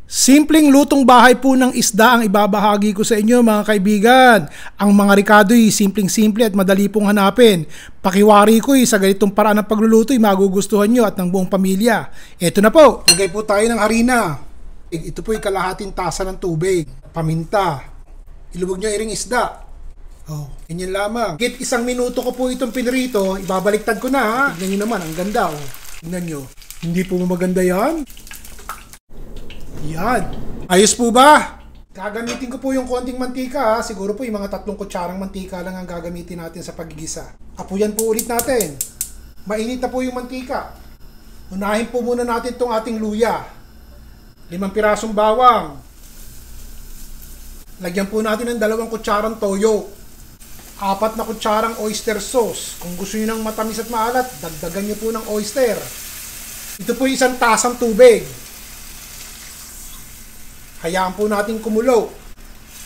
Simpleng lutong bahay po ng isda ang ibabahagi ko sa inyo mga kaibigan. Ang mga rikado'y simpleng-simple at madali pong hanapin. Pakiwari ko'y sa ganitong paraan ng pagluluto'y magugustuhan nyo at ng buong pamilya. Ito na po, lagay po tayo ng harina. Ito po'y kalahating tasa ng tubig. Paminta. Ilubog nyo iring isda. Oh, ganyan lamang. Git 1 minuto ko po itong pinrito, ibabaliktad ko na ha. Tignan nyo naman, ang ganda oh. Tignan nyo. Hindi po maganda yan? Yan. Ayos po ba? Gagamitin ko po yung konting mantika ha. Siguro po yung mga 3 kutsarang mantika lang ang gagamitin natin sa paggigisa. Apuyan po ulit natin. Mainit na po yung mantika. Unahin po muna natin itong ating luya. 5 pirasong bawang. Lagyan po natin ng 2 kutsarang toyo. 4 na kutsarang oyster sauce. Kung gusto niyo ng matamis at maalat, dagdagan niyo po ng oyster. Ito po yung 1 tasang tubig. Hayaan po natin kumulo.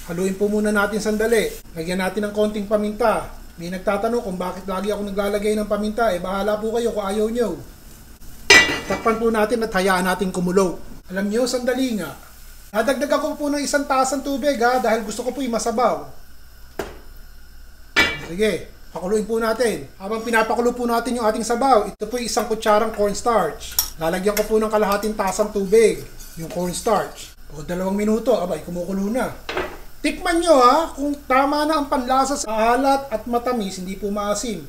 Haluin po muna natin sandali. Lagyan natin ng konting paminta. May nagtatanong kung bakit lagi ako naglalagay ng paminta. Bahala po kayo kung ayaw nyo. Takpan po natin at hayaan natin kumulo. Alam nyo, sandali nga. Nadagdagan ko po ng 1 tasang tubig ha, dahil gusto ko po yung masabaw. Sige, pakuluin po natin. Habang pinapakulo po natin yung ating sabaw, ito po yung 1 kutsarang cornstarch. Lalagyan ko po ng kalahating tasang tubig, yung cornstarch. O 2 minuto, abay, kumukulo na. Tikman nyo ha, kung tama na ang panlasa sa alat at matamis, hindi po maasim.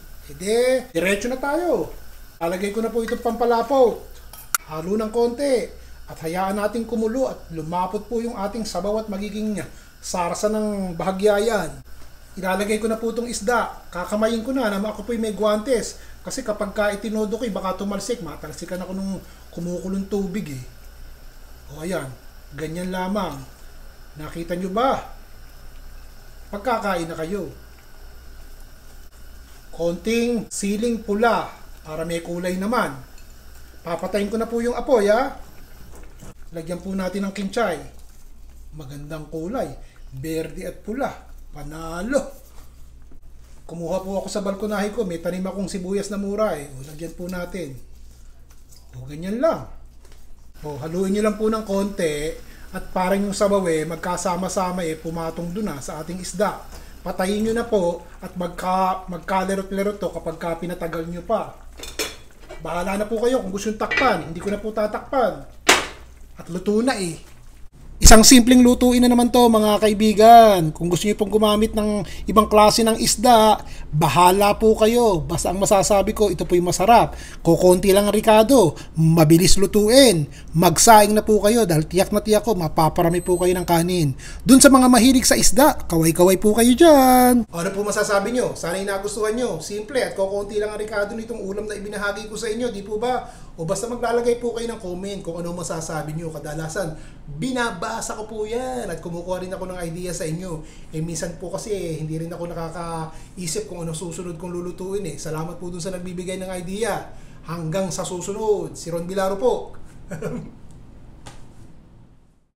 Diretso na tayo. Lalagay ko na po itong pampalapot. Halo ng konti. At hayaan natin kumulo at lumapot po yung ating sabaw at magiging sarsa ng bahagya yan. Ilalagay ko na po itong isda. Kakamayin ko na ako po'y may guantes. Kasi kapag itinodo ko, baka tumalsik. Matalsikan ako nung kumukulong tubig eh. O ayan. Ganyan lamang. Nakita nyo ba? Pagkakain na kayo. Konting siling pula para may kulay naman. Papatayin ko na po yung apoy ha. Lagyan po natin ng kinchay. Magandang kulay. Berde at pula. Panalo. Kumuha po ako sa balkonahe ko. May tanim akong sibuyas na mura eh. O, lagyan po natin. O, ganyan lang. O, haluin nyo lang po ng konti at parang yung sabaw magkasama-sama pumatong dun sa ating isda. Patayin nyo na po at magkalerot-lerot to kapag pinatagal nyo pa. Bahala na po kayo kung gusto nyo takpan. Hindi ko na po tatakpan. At luto na eh. Isang simpleng lutuin na naman to mga kaibigan. Kung gusto niyo pong gumamit ng ibang klase ng isda, bahala po kayo. Basta ang masasabi ko, ito po yung masarap. Kukunti lang ang rikado, mabilis lutuin. Magsaing na po kayo dahil tiyak na tiyak ko, mapaparami po kayo ng kanin. Dun sa mga mahilig sa isda, kaway-kaway po kayo dyan. Ano po masasabi nyo? Sana'y nagustuhan nyo. Simple at kukunti lang ang rikado nitong ulam na ibinahagi ko sa inyo, di po ba? O basta maglalagay po kayo ng comment kung ano masasabi nyo. Kadalasan, binabasa ko po yan at kumukuha rin ako ng idea sa inyo. Minsan po kasi hindi rin ako nakakaisip kung ano susunod kong lulutuin eh. Salamat po dun sa nagbibigay ng idea. Hanggang sa susunod. Si Ron Bilaro po.